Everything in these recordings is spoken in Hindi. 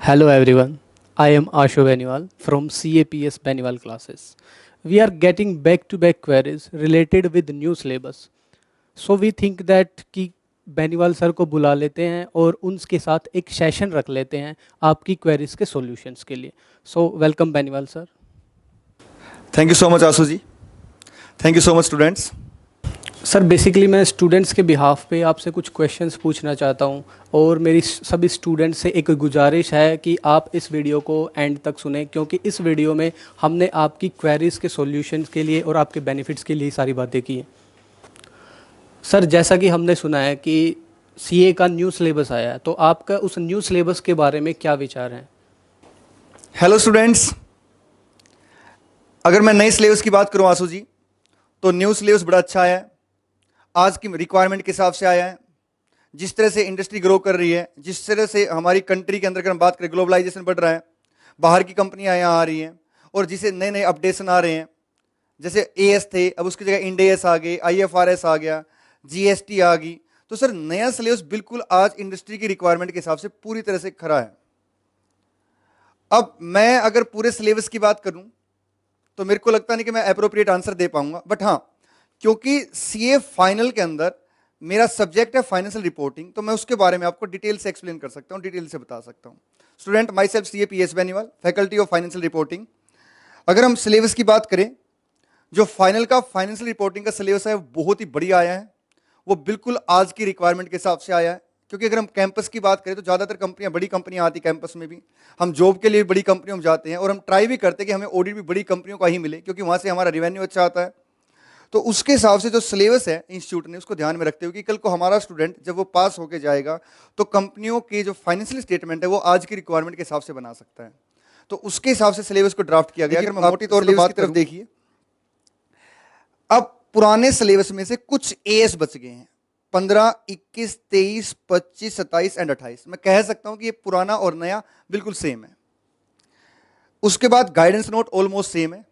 Hello everyone, I am Ashu Beniwal from CAPS Beniwal classes. We are getting back-to-back queries related with new syllabus. So we think that कि बेनीवाल सर को बुला लेते हैं और उनके साथ एक सेशन रख लेते हैं आपकी क्वेरीज के सॉल्यूशंस के लिए. So welcome Beniwal sir. Thank you so much, Asu ji. Thank you so much, students. Sir basically मैं स्टूडेंट्स के बिहाफ पे आपसे कुछ क्वेश्चंस पूछना चाहता हूँ और मेरी सभी स्टूडेंट्स से एक गुजारिश है कि आप इस वीडियो को एंड तक सुने क्योंकि इस वीडियो में हमने आपकी क्वेरीज के सॉल्यूशंस के लिए और आपके बेनिफिट्स के लिए सारी बातें की हैं. सर जैसा कि हमने सुना है कि सीए का न्यू सिलेबस आया है, तो आपका उस न्यू सिलेबस के बारे में क्या विचार हैं? हेलो स्टूडेंट्स, अगर मैं नए सिलेबस की बात करूं आसू जी, तो न्यू सिलेबस बड़ा अच्छा आया है. आज की रिक्वायरमेंट के हिसाब से आया है. जिस तरह से इंडस्ट्री ग्रो कर रही है, जिस तरह से हमारी कंट्री के अंदर अगर हम बात करें, ग्लोबलाइजेशन बढ़ रहा है, बाहर की कंपनियां यहाँ आ रही हैं और जिसे नए नए अपडेशन आ रहे हैं, जैसे एएस थे अब उसकी जगह इंडेस आ गए, आईएफआरएस आ गया, जीएसटी आ गई. तो सर नया सिलेबस बिल्कुल आज इंडस्ट्री की रिक्वायरमेंट के हिसाब से पूरी तरह से खरा है. अब मैं अगर पूरे सिलेबस की बात करूं तो मेरे को लगता नहीं कि मैं अप्रोप्रिएट आंसर दे पाऊंगा, बट हाँ, क्योंकि सीए फाइनल के अंदर मेरा सब्जेक्ट है फाइनेंशियल रिपोर्टिंग, तो मैं उसके बारे में आपको डिटेल से एक्सप्लेन कर सकता हूं, डिटेल से बता सकता हूं. Student, my self CA PS Beniwal, faculty of financial reporting. अगर हम सिलेबस की बात करें, जो फाइनल का फाइनेंशियल रिपोर्टिंग का सिलेबस है वो बहुत ही बढ़िया आया है. वो बिल्कुल आज की रिक्वायरमेंट के हिसाब से आया है. क्योंकि अगर हम कैंपस की बात करें तो ज़्यादातर कंपनियां, बड़ी कंपनियां आती कैंपस में भी. हम जॉब के लिए बड़ी कंपनियों में जाते हैं और हम ट्राई भी करते हैं कि हमें ऑडिट भी बड़ी कंपनियों का ही मिले, क्योंकि वहाँ से हमारा रेवेन्यू अच्छा आता है. तो उसके हिसाब से जो सिलेबस है इंस्टीट्यूट ने, उसको ध्यान में रखते हुए कि कल को हमारा स्टूडेंट जब वो पास होकर जाएगा तो कंपनियों के जो फाइनेंशियल स्टेटमेंट है वो आज की रिक्वायरमेंट के हिसाब से बना सकता है. तो उसके हिसाब से सिलेबस को ड्राफ्ट किया गया. अगर मैं मोटी तौर पर बात की तरफ देखिए, अब पुराने सिलेबस में से कुछ एएस बच गए हैं. 15, 21, 23, 25, 27 एंड 28. मैं कह सकता हूं कि ये पुराना और नया बिल्कुल सेम है. उसके बाद गाइडेंस नोट ऑलमोस्ट सेम है.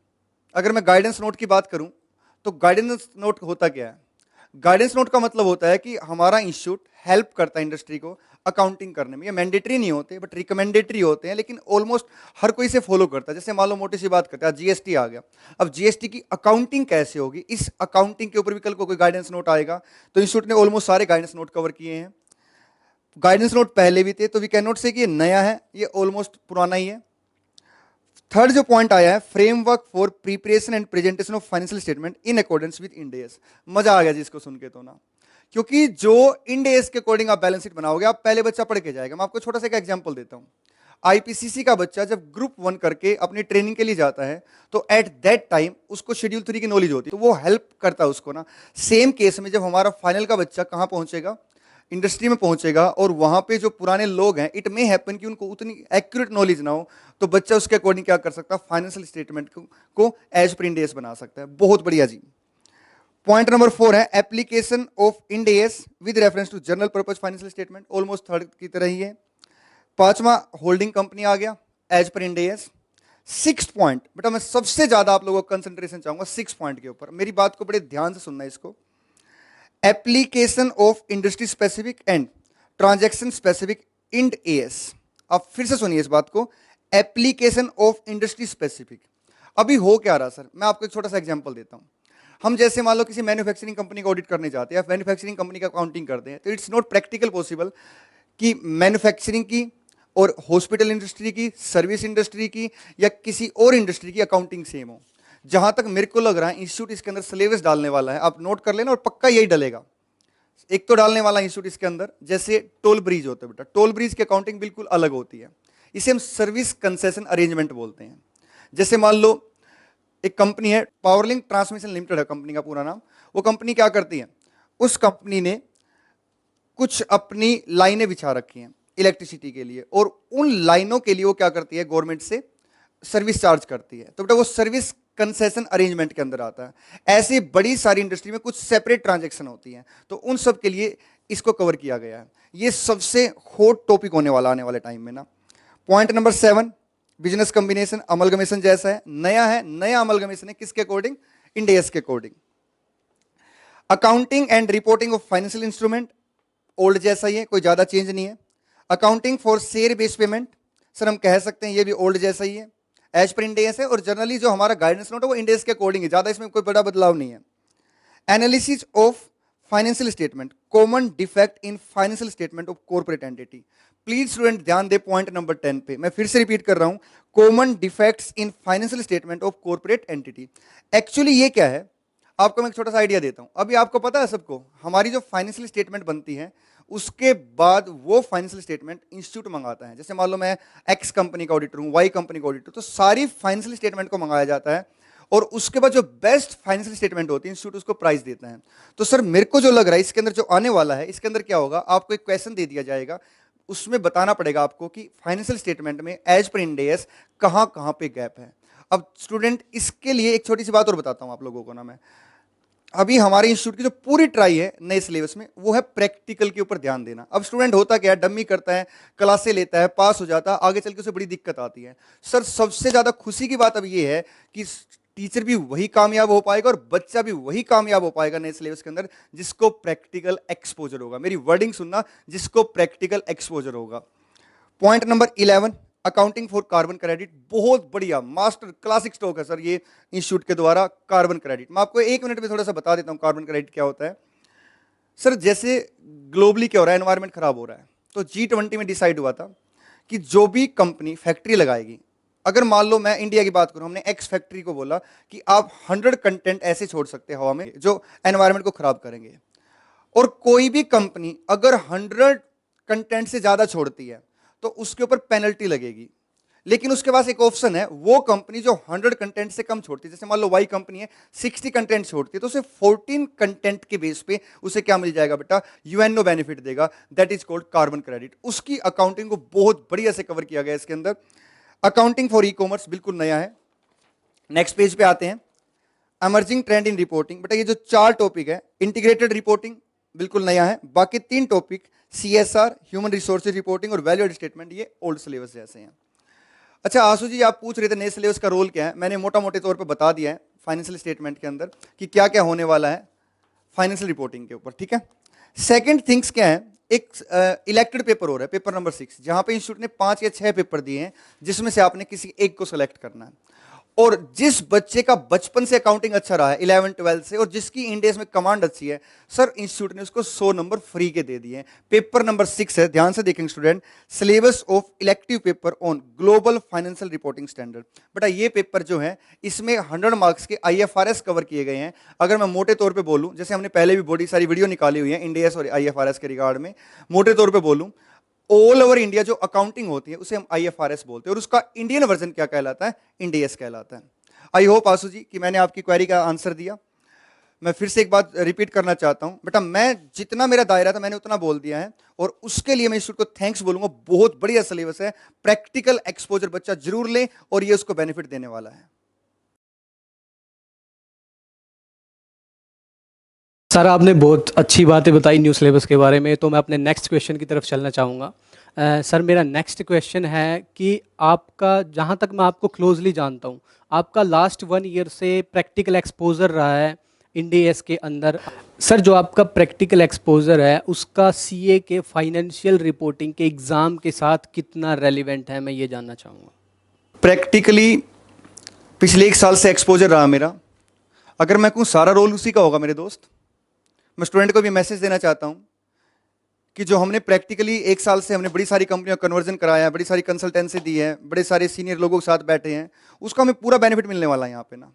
अगर मैं गाइडेंस नोट की बात करूं तो गाइडेंस नोट होता क्या है? गाइडेंस नोट का मतलब होता है कि हमारा इंस्टीट्यूट हेल्प करता है इंडस्ट्री को अकाउंटिंग करने में. ये मैंडेटरी नहीं होते बट रिकमेंडेटरी होते हैं, लेकिन ऑलमोस्ट हर कोई से फॉलो करता है. जैसे मान लो मोटी सी बात करते हैं, जीएसटी आ गया. अब जीएसटी की अकाउंटिंग कैसे होगी, इस अकाउंटिंग के ऊपर भी कल को कोई गाइडेंस नोट आएगा. तो इंस्टीट्यूट ने ऑलमोस्ट सारे गाइडेंस नोट कवर किए हैं. गाइडेंस नोट पहले भी थे, तो वी कैन नॉट से कि ये नया है, ये ऑलमोस्ट पुराना ही है. थर्ड जो पॉइंट आया है, framework for preparation and presentation of financial statement in accordance with end S. मजा आ गया जिसको सुन के तो ना, क्योंकि जो इंड एस के अकॉर्डिंग आप बैलेंस शीट बनाओगे, आप पहले बच्चा पढ़ के जाएगा. मैं आपको छोटा सा एग्जांपल देता हूं. आईपीसीसी का बच्चा जब ग्रुप 1 करके अपनी ट्रेनिंग के लिए जाता है तो एट दैट टाइम उसको शेड्यूल 3 की नॉलेज होती है, तो वो हेल्प करता है उसको ना. सेम केस में जब हमारा फाइनल का बच्चा कहां पहुंचेगा, इंडस्ट्री में पहुंचेगा, और वहां पे जो पुराने लोग हैं, इट मे हैपन कि उनको उतनी एक्यूरेट नॉलेज ना हो, तो बच्चा उसके अकॉर्डिंग क्या कर सकता है, फाइनेंशियल स्टेटमेंट को एज पर इंड एस बना सकता है. बहुत बढ़िया जी. पॉइंट नंबर 4 है application of Ind AS with reference to general purpose financial statement. Almost third की तरह ही है. पांचवा, होल्डिंग कंपनी आ गया as per end S. 6th point, बेटा मैं सबसे ज्यादा आप लोगों को कंसंट्रेशन चाहूंगा 6 पॉइंट के ऊपर. मेरी बात को बड़े ध्यान से सुनना है इसको. Application of industry specific and transaction specific Ind AS. आप फिर से सुनिए इस बात को, एप्लीकेशन ऑफ इंडस्ट्री स्पेसिफिक. अभी हो क्या रहा सर, मैं आपको एक छोटा सा एग्जांपल देता हूं. हम जैसे मान लो किसी मैन्युफैक्चरिंग कंपनी का ऑडिट करने जाते हैं, मैन्युफैक्चरिंग कंपनी का अकाउंटिंग करते हैं, तो इट्स नॉट प्रैक्टिकल पॉसिबल कि मैन्युफैक्चरिंग की और हॉस्पिटल इंडस्ट्री की, सर्विस इंडस्ट्री की या किसी और इंडस्ट्री की अकाउंटिंग सेम हो. जहां तक मेरे को लग रहा है इंस्टीट्यूट इसके अंदर सिलेबस डालने वाला है, आप नोट कर लेना, और पक्का यही डलेगा. एक तो डालने वाला इंस्टीट्यूट इसके अंदर, जैसे टोल ब्रिज होता है बेटा, टोल ब्रिज की अकाउंटिंग बिल्कुल अलग होती है. इसे हम सर्विस कंसेशन अरेंजमेंट बोलते हैं. जैसे मान लो एक कंपनी है, पावरलिंक ट्रांसमिशन लिमिटेड है कंपनी का पूरा नाम. वो कंपनी क्या करती है, उस कंपनी ने कुछ अपनी लाइनें बिछा रखी हैं इलेक्ट्रिसिटी के लिए, और उन लाइनों के लिए वो क्या करती है, गवर्नमेंट से सर्विस चार्ज करती है. तो बेटा वो सर्विस कंसेशन अरेंजमेंट के अंदर आता है. ऐसी बड़ी सारी इंडस्ट्री में कुछ सेपरेट ट्रांजैक्शन होती हैं, तो उन सब के लिए इसको कवर किया गया है. ये सबसे हॉट टॉपिक होने वाला आने वाले टाइम में ना. Point number 7, business combination amalgamation जैसा है, नया है, नया अमलगमेशन है, किसके अकॉर्डिंग, इंड एस के according. Accounting and reporting of financial instrument old जैसा ही है, कोई ज्यादा चेंज नहीं है. Accounting for share based payment, sir हम कह सकते हैं ये भी ओल्ड जैसा ही है, एज पर इंड एस है, और जनरली जो हमारा गाइडेंस नोट है वो इंड एस के अकॉर्डिंग है, ज़्यादा इसमें कोई बड़ा बदलाव नहीं है। Analysis of financial statement, common defect in financial statement of corporate entity. Please student ध्यान दे पॉइंट नंबर 10 पे, मैं फिर से रिपीट कर रहा हूं, common defects in financial statement of corporate entity. Actually ये क्या है, आपको मैं एक छोटा सा आइडिया देता हूं। अभी आपको पता है सबको, हमारी जो फाइनेंशियल स्टेटमेंट बनती है उसके बाद वो फाइनेंशियल स्टेटमेंट इंस्टीट्यूट मंगाता है। जैसे मान लो मैं एक्स कंपनी का ऑडिटर हूं, वाई कंपनी का ऑडिटर, तो सारी फाइनेंशियल स्टेटमेंट को मंगाया जाता है और उसके बाद जो बेस्ट फाइनेंशियल स्टेटमेंट होती है इंस्टीट्यूट उसको प्राइस देता है। तो सर मेरे को जो लग रहा है इसके अंदर जो आने वाला है, इसके अंदर क्या होगा, आपको एक क्वेश्चन दे दिया जाएगा, उसमें बताना पड़ेगा आपको कि फाइनेंशियल स्टेटमेंट में एज पर इंड एस कहां कहां पे गैप है। अब स्टूडेंट इसके लिए एक छोटी सी बात और बताता हूं आप लोगों को ना, मैं अभी हमारे इंस्टीट्यूट की जो पूरी ट्राई है नए सिलेबस में वो है प्रैक्टिकल के ऊपर ध्यान देना। अब स्टूडेंट होता क्या है, डमी करता है, क्लासे लेता है, पास हो जाता है, आगे चल के उसे बड़ी दिक्कत आती है। सर सबसे ज्यादा खुशी की बात अब ये है कि टीचर भी वही कामयाब हो पाएगा और बच्चा भी वही कामयाब हो पाएगा नए सिलेबस के अंदर जिसको प्रैक्टिकल एक्सपोजर होगा। मेरी वर्डिंग सुनना, जिसको प्रैक्टिकल एक्सपोजर होगा। Point number 11, accounting for carbon credit, बहुत बढ़िया मास्टर क्लासिक स्टॉक है सर ये इंस्टीट्यूट के द्वारा, कार्बन क्रेडिट। मैं आपको एक मिनट में थोड़ा सा बता देता हूं कार्बन क्रेडिट क्या होता है। सर जैसे ग्लोबली क्या हो रहा है, एनवायरमेंट खराब हो रहा है, तो G20 में डिसाइड हुआ था कि जो भी कंपनी फैक्ट्री लगाएगी, अगर मान लो मैं इंडिया की बात करूं, हमने एक्स फैक्ट्री को बोला कि आप 100 कंटेंट ऐसे छोड़ सकते हैं हवा में जो एनवायरमेंट को खराब करेंगे, और कोई भी कंपनी अगर 100 कंटेंट से ज्यादा छोड़ती है तो उसके ऊपर पेनल्टी लगेगी। लेकिन उसके पास एक ऑप्शन है, वो कंपनी जो 100 कंटेंट से कम छोड़ती है, जैसे मान लो वाई कंपनी है 60 कंटेंट छोड़ती है, तो उसे 14 कंटेंट के बेस पे उसे क्या मिल जाएगा बेटा, यूएनओ बेनिफिट देगा, that is called carbon credit. उसकी अकाउंटिंग को बहुत बढ़िया से कवर किया गया इसके अंदर। अकाउंटिंग फॉर ई कॉमर्स बिल्कुल नया है। नेक्स्ट पेज पे आते हैं, एमर्जिंग ट्रेंड इन रिपोर्टिंग। बेटा ये जो 4 टॉपिक है, इंटीग्रेटेड रिपोर्टिंग बिल्कुल नया है, बाकी 3 topic CSR, human resources reporting और वैल्यू एड स्टेटमेंट, ये ओल्ड सिलेबस जैसे हैं। अच्छा आशु जी, आप पूछ रहे थे नए सिलेबस का रोल क्या है, मैंने मोटा मोटे तौर पे बता दिया है फाइनेंशियल स्टेटमेंट के अंदर कि क्या क्या होने वाला है फाइनेंशियल रिपोर्टिंग के ऊपर, ठीक है। सेकंड थिंग्स क्या है, एक इलेक्टेड पेपर हो रहा है, पेपर नंबर 6, जहां पे इंस्टीट्यूट ने 5 या 6 पेपर दिए हैं, जिसमें से आपने किसी एक को सेलेक्ट करना है। और जिस बच्चे का बचपन से अकाउंटिंग अच्छा रहा है 11 12 से, और जिसकी इंडेस में कमांड अच्छी है, सर इंस्टीट्यूट ने उसको 100 नंबर फ्री के दे दिए हैं। पेपर नंबर 6 है, ध्यान से देखेंगे student, syllabus of elective paper on global financial reporting standard. बेटा ये पेपर जो है इसमें 100 मार्क्स के IFRS कवर किए गए हैं। अगर मैं मोटे तौर पर बोलूं, जैसे हमने पहले भी बड़ी सारी वीडियो निकाली हुई है इंडियस और IFRS के रिगार्ड में, मोटे तौर पर बोलूं ऑल ओवर इंडिया जो अकाउंटिंग होती है उसे हम IFRS बोलते हैं, और उसका इंडियन वर्जन क्या कहलाता है, इंडियस कहलाता है। आई होप आशु जी कि मैंने आपकी क्वेरी का आंसर दिया। मैं फिर से एक बात रिपीट करना चाहता हूं, बेटा मैं जितना मेरा दायरा था मैंने उतना बोल दिया है, और उसके लिए मैं इंस्टीट्यूट को थैंक्स बोलूंगा। बहुत बढ़िया सिलेबस है, प्रैक्टिकल एक्सपोजर बच्चा जरूर ले और ये उसको बेनिफिट देने वाला है। सर आपने बहुत अच्छी बातें बताई न्यू सिलेबस के बारे में, तो मैं अपने नेक्स्ट क्वेश्चन की तरफ चलना चाहूँगा। सर मेरा नेक्स्ट क्वेश्चन है कि आपका, जहाँ तक मैं आपको क्लोजली जानता हूँ, आपका लास्ट 1 ईयर से प्रैक्टिकल एक्सपोजर रहा है इंडियस के अंदर। सर जो आपका प्रैक्टिकल एक्सपोजर है उसका CA के फाइनेंशियल रिपोर्टिंग के एग्ज़ाम के साथ कितना रेलिवेंट है, मैं ये जानना चाहूँगा। प्रैक्टिकली पिछले 1 साल से एक्सपोजर रहा मेरा। अगर मैं कहूँ सारा रोल उसी का होगा मेरे दोस्त। मैं स्टूडेंट को भी मैसेज देना चाहता हूँ कि जो हमने प्रैक्टिकली 1 साल से हमने बड़ी सारी कंपनियों का कन्वर्जन कराया, बड़ी सारी कंसल्टेंसी दी है, बड़े सारे सीनियर लोगों के साथ बैठे हैं, उसका हमें पूरा बेनिफिट मिलने वाला है यहाँ पे ना।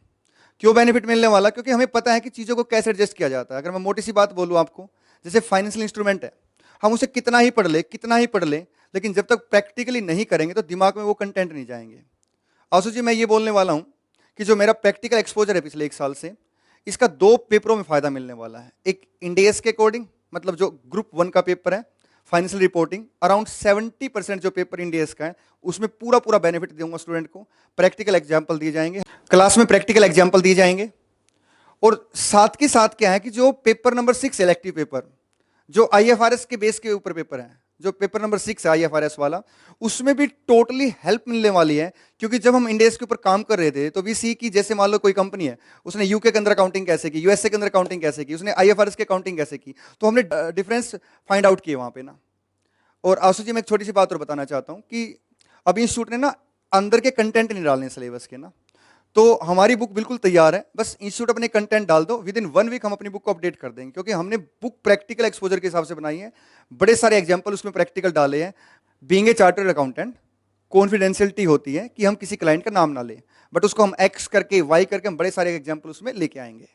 क्यों बेनिफिट मिलने वाला, क्योंकि हमें पता है कि चीज़ों को कैसे एडजस्ट किया जाता है। अगर मैं मोटी सी बात बोलूँ आपको, जैसे फाइनेंशियल इंस्ट्रूमेंट है, हम उसे कितना ही पढ़ ले, लेकिन जब तक प्रैक्टिकली नहीं करेंगे तो दिमाग में वो कंटेंट नहीं जाएंगे। आशु जी मैं ये बोलने वाला हूँ कि जो मेरा प्रैक्टिकल एक्सपोजर है पिछले 1 साल से, इसका 2 पेपरों में फायदा मिलने वाला है। एक इंडियस के अकॉर्डिंग, मतलब जो ग्रुप 1 का पेपर है फाइनेंशियल रिपोर्टिंग, अराउंड 70% जो पेपर इंडियस का है उसमें पूरा बेनिफिट दूंगा स्टूडेंट को। प्रैक्टिकल एग्जाम्पल दिए जाएंगे, क्लास में प्रैक्टिकल एग्जाम्पल दिए जाएंगे। और साथ के साथ क्या है कि जो पेपर नंबर 6 इलेक्टिव पेपर, जो IFRS के बेस के ऊपर पेपर है, जो पेपर नंबर 6 है IFRS वाला, उसमें भी टोटली हेल्प मिलने वाली है। क्योंकि जब हम इंडियस के ऊपर काम कर रहे थे तो वी सी की, जैसे मान लो कोई कंपनी है, उसने UK के अंदर अकाउंटिंग कैसे की, USA के अंदर अकाउंटिंग कैसे की, उसने IFRS के अकाउंटिंग कैसे की, तो हमने डिफरेंस फाइंड आउट किए वहां पे ना। और आशु जी मैं एक छोटी सी बात और बताना चाहता हूं कि अब इंस्टीट्यूट ने ना अंदर के कंटेंट नहीं डालने सिलेबस के ना, तो हमारी बुक बिल्कुल तैयार है, बस इंस्टीट्यूट अपने कंटेंट डाल दो, विद इन 1 वीक हम अपनी बुक को अपडेट कर देंगे, क्योंकि हमने बुक प्रैक्टिकल एक्सपोजर के हिसाब से बनाई है, बड़े सारे एग्जाम्पल उसमें प्रैक्टिकल डाले हैं। Being a chartered accountant confidentiality होती है कि हम किसी क्लाइंट का नाम ना लें, बट उसको हम एक्स करके वाई करके हम बड़े सारे एग्जाम्पल उसमें लेके आएंगे।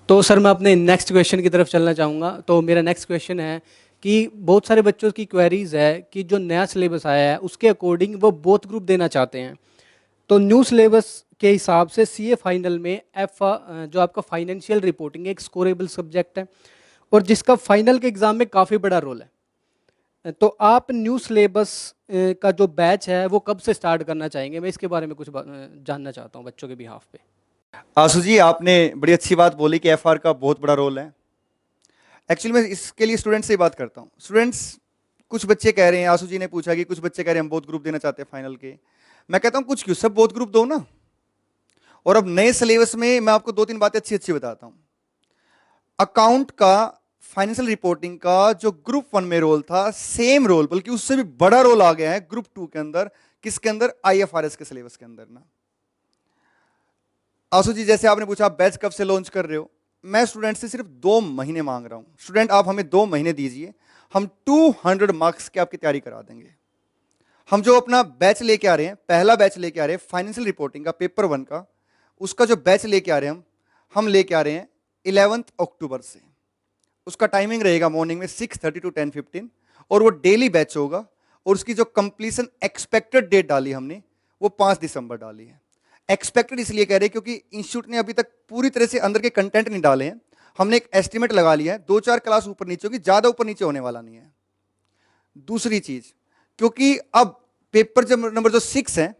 तो सर मैं अपने नेक्स्ट क्वेश्चन की तरफ चलना चाहूँगा। तो मेरा नेक्स्ट क्वेश्चन है कि बहुत सारे बच्चों की क्वेरीज है कि जो नया सिलेबस आया है उसके अकॉर्डिंग वो बोथ ग्रुप देना चाहते हैं। तो न्यू सिलेबस के हिसाब से सीए फाइनल में जो आपका फाइनेंशियल रिपोर्टिंग एक स्कोरेबल सब्जेक्ट है और जिसका फाइनल के एग्ज़ाम में काफ़ी बड़ा रोल है। तो आप न्यू सिलेबस का जो बैच है वो कब से स्टार्ट करना चाहेंगे? मैं इसके बारे में कुछ जानना चाहता हूँ बच्चों के बिहाफ पे। आशु जी, आपने बड़ी अच्छी बात बोली कि एफआर का बहुत बड़ा रोल है। एक्चुअली मैं इसके लिए स्टूडेंट से ही बात करता हूँ। स्टूडेंट्स, कुछ बच्चे कह रहे हैं, आशु जी ने पूछा कि कुछ बच्चे कह रहे हैं हम बोथ ग्रुप देना चाहते हैं फाइनल के। मैं कहता हूँ कुछ क्यों, सब बोथ ग्रुप दो ना। और अब नए सिलेबस में मैं आपको 2-3 बातें अच्छी अच्छी बताता हूँ। अकाउंट का, फाइनेंशियल रिपोर्टिंग का जो ग्रुप 1 में रोल था, सेम रोल बल्कि उससे भी बड़ा रोल आ गया है ग्रुप 2 के अंदर। किसके अंदर? आईएफआरएस के सिलेबस के अंदर ना। आशु जी, जैसे आपने पूछा आप बैच कब से लॉन्च कर रहे हो, मैं स्टूडेंट से सिर्फ 2 महीने मांग रहा हूं। स्टूडेंट, आप हमें 2 महीने दीजिए, हम 200 मार्क्स की आपकी तैयारी करा देंगे। हम जो अपना बैच लेके आ रहे हैं, पहला बैच लेके आ रहे हैं फाइनेंशियल रिपोर्टिंग का, पेपर 1 का, उसका जो बैच लेके आ रहे हैं हम लेके आ रहे हैं 11 अक्टूबर से। उसका टाइमिंग रहेगा मॉर्निंग में 6:30 to 10:15 और वो डेली बैच होगा। और उसकी जो कंप्लीशन एक्सपेक्टेड डेट डाली हमने वो 5 दिसंबर डाली है। एक्सपेक्टेड इसलिए कह रहे हैं क्योंकि इंस्टीट्यूट ने अभी तक पूरी तरह से अंदर के कंटेंट नहीं डाले हैं। हमने एक एस्टिमेट लगा लिया है, 2-4 क्लास ऊपर नीचे होगी, ज्यादा ऊपर नीचे होने वाला नहीं है। दूसरी चीज, क्योंकि अब पेपर जब नंबर जो 6 है,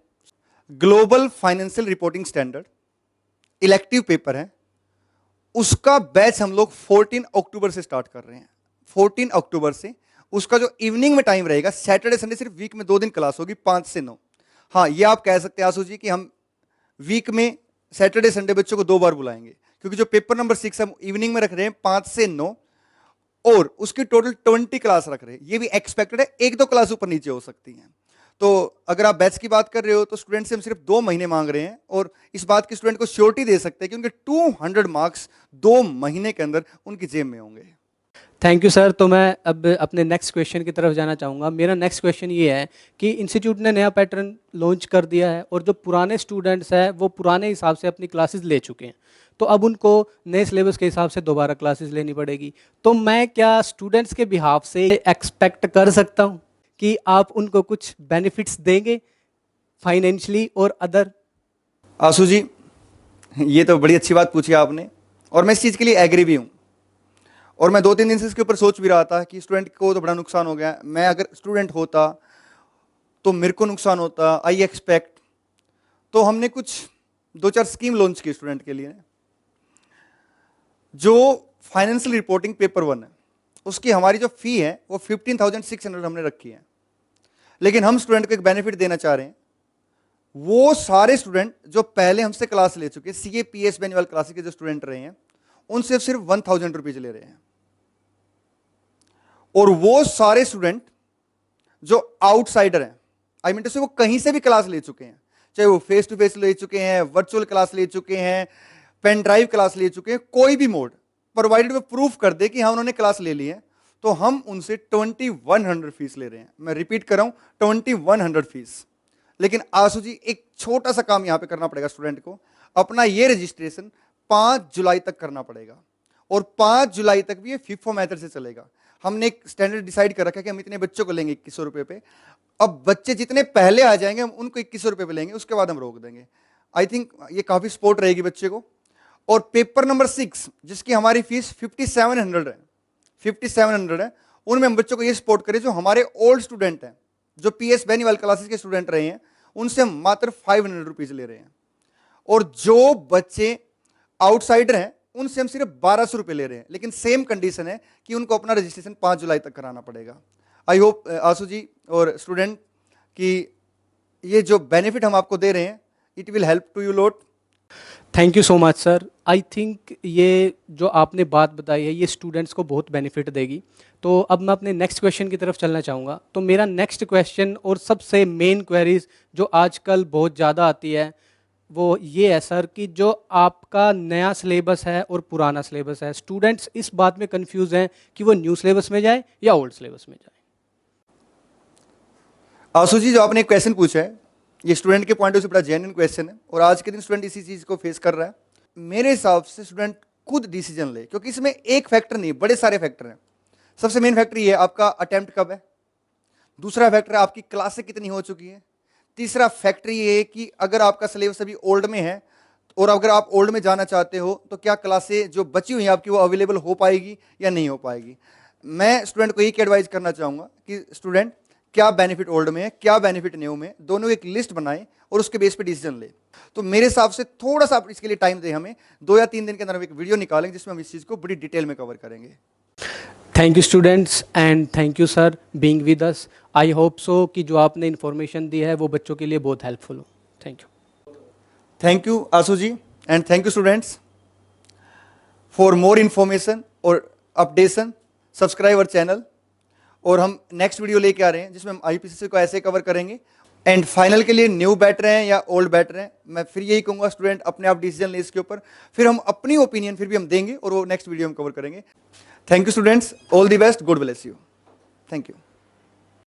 global financial reporting standard, elective paper है, उसका बैच हम लोग 14 अक्टूबर से स्टार्ट कर रहे हैं। 14 अक्टूबर से उसका जो इवनिंग में टाइम रहेगा, सैटरडे संडे सिर्फ वीक में 2 दिन क्लास होगी, 5 से 9। हाँ, ये आप कह सकते हैं आशु जी कि हम वीक में सैटरडे संडे बच्चों को 2 बार बुलाएंगे, क्योंकि जो पेपर नंबर 6 हम इवनिंग में रख रहे हैं 5 से 9 और उसकी टोटल 20 क्लास रख रहे हैं। ये भी एक्सपेक्टेड है, 1-2 क्लास ऊपर नीचे हो सकती हैं। तो अगर आप बैच की बात कर रहे हो तो स्टूडेंट से हम सिर्फ 2 महीने मांग रहे हैं और इस बात की स्टूडेंट को श्योरिटी दे सकते हैं कि उनके 200 मार्क्स 2 महीने के अंदर उनकी जेब में होंगे। Thank you sir. तो मैं अब अपने नेक्स्ट क्वेश्चन की तरफ जाना चाहूँगा। मेरा नेक्स्ट क्वेश्चन ये है कि इंस्टीट्यूट ने नया पैटर्न लॉन्च कर दिया है और जो पुराने स्टूडेंट्स हैं वो पुराने हिसाब से अपनी क्लासेस ले चुके हैं, तो अब उनको नए सिलेबस के हिसाब से दोबारा क्लासेस लेनी पड़ेगी। तो मैं क्या स्टूडेंट्स के बिहाफ से एक्सपेक्ट कर सकता हूँ कि आप उनको कुछ बेनिफिट्स देंगे फाइनेंशियली और अदर? आशु जी, ये तो बड़ी अच्छी बात पूछी आपने और मैं इस चीज़ के लिए एग्री भी हूँ। और मैं 2-3 दिन से इसके ऊपर सोच भी रहा था कि स्टूडेंट को तो बड़ा नुकसान हो गया। मैं अगर स्टूडेंट होता तो मेरे को नुकसान होता, आई एक्सपेक्ट। तो हमने कुछ 2-4 स्कीम लॉन्च की स्टूडेंट के लिए। जो फाइनेंशियल रिपोर्टिंग पेपर 1 है, उसकी हमारी जो फी है वो 15,600 हमने रखी है। लेकिन हम स्टूडेंट को एक बेनिफिट देना चाह रहे हैं। वो सारे स्टूडेंट जो पहले हमसे क्लास ले चुके, सीए पीएस मैनुअल क्लासेस के जो स्टूडेंट रहे हैं, उनसे सिर्फ 1,000 रुपीज ले रहे हैं। और वो सारे स्टूडेंट जो आउटसाइडर हैं, आई मीन टू से वो कहीं से भी क्लास ले चुके हैं, चाहे वो फेस टू फेस ले चुके हैं, वर्चुअल क्लास ले चुके हैं, पेन ड्राइव क्लास ले चुके हैं, कोई भी मोड, प्रोवाइडेड वो प्रूफ कर दे कि हाँ उन्होंने क्लास ले ली है, तो हम उनसे 2100 फीस ले रहे हैं। मैं रिपीट कर रहा हूं, 2100 फीस। लेकिन आशु जी, एक छोटा सा काम यहां पे करना पड़ेगा स्टूडेंट को। अपना ये रजिस्ट्रेशन 5 जुलाई तक करना पड़ेगा और 5 जुलाई तक भी ये FIFO मेथड से चलेगा। हमने एक स्टैंडर्ड डिसाइड कर रखा है कि हम इतने बच्चों को लेंगे 2100 रुपए पे। अब बच्चे जितने पहले आ जाएंगे हम उनको 2100 रुपए पे लेंगे, उसके बाद हम रोक देंगे। आई थिंक ये काफी सपोर्ट रहेगी बच्चे को। और पेपर नंबर 6 जिसकी हमारी फीस 5700 है, 5700 है, उनमें हम बच्चों को ये सपोर्ट करें जो हमारे ओल्ड स्टूडेंट हैं, जो पीएस बेनीवाल क्लासेस के स्टूडेंट रहे हैं, उनसे हम मात्र 500 रुपीज ले रहे हैं। और जो बच्चे आउटसाइडर हैं उनसे हम सिर्फ 1200 रुपए ले रहे हैं। लेकिन सेम कंडीशन है कि उनको अपना रजिस्ट्रेशन 5 जुलाई तक कराना पड़ेगा। आई होप आशु जी और स्टूडेंट कि ये जो बेनिफिट हम आपको दे रहे हैं, it will help to you lot. Thank you so much sir. I think ये जो आपने बात बताई है ये स्टूडेंट्स को बहुत बेनिफिट देगी। तो अब मैं अपने नेक्स्ट क्वेश्चन की तरफ चलना चाहूँगा। तो मेरा नेक्स्ट क्वेश्चन और सबसे मेन क्वेरीज जो आजकल बहुत ज़्यादा आती है वो ये है सर कि जो आपका नया सिलेबस है और पुराना सिलेबस है, स्टूडेंट्स इस बात में कंफ्यूज हैं कि वो न्यू सिलेबस में जाए या ओल्ड सिलेबस में जाए। आशु जी, जो आपने एक क्वेश्चन पूछा है ये स्टूडेंट के पॉइंट ऑफ से बड़ा जेन्युइन क्वेश्चन है और आज के दिन स्टूडेंट इसी चीज़ को फेस कर रहा है। मेरे हिसाब से स्टूडेंट खुद डिसीजन ले, क्योंकि इसमें एक फैक्टर नहीं, बड़े सारे फैक्टर हैं। सबसे मेन फैक्टर ये है आपका अटेम्प्ट कब है, दूसरा फैक्टर है आपकी क्लासें कितनी हो चुकी है, तीसरा फैक्टर ये है कि अगर आपका सिलेबस अभी ओल्ड में है और अगर आप ओल्ड में जाना चाहते हो तो क्या क्लासें जो बची हुई हैं आपकी वो अवेलेबल हो पाएगी या नहीं हो पाएगी। मैं स्टूडेंट को एक एडवाइस करना चाहूँगा कि स्टूडेंट क्या बेनिफिट ओल्ड में है, क्या बेनिफिट न्यू में, दोनों एक लिस्ट बनाएं और उसके बेस पे डिसीजन ले। तो मेरे हिसाब से थोड़ा सा आप इसके लिए टाइम दें, हमें 2 या 3 दिन के अंदर हम एक वीडियो निकालेंगे जिसमें हम इस चीज़ को बड़ी डिटेल में कवर करेंगे। Thank you students and thank you sir being with us. I hope so कि जो आपने इन्फॉर्मेशन दी है वो बच्चों के लिए बहुत हेल्पफुल हो। Thank you Ashu ji and thank you students. For more information और अपडेशन सब्सक्राइब अवर चैनल। और हम नेक्स्ट वीडियो लेके आ रहे हैं जिसमें हम आईपीसीसी को ऐसे कवर करेंगे। एंड फाइनल के लिए न्यू बैटर हैं या ओल्ड बैटर हैं, मैं फिर यही कहूँगा स्टूडेंट अपने आप डिसीजन ले इसके ऊपर, फिर हम अपनी ओपिनियन फिर भी हम देंगे और वो नेक्स्ट वीडियो में कवर करेंगे। Thank you students, all the best, God bless you, thank you.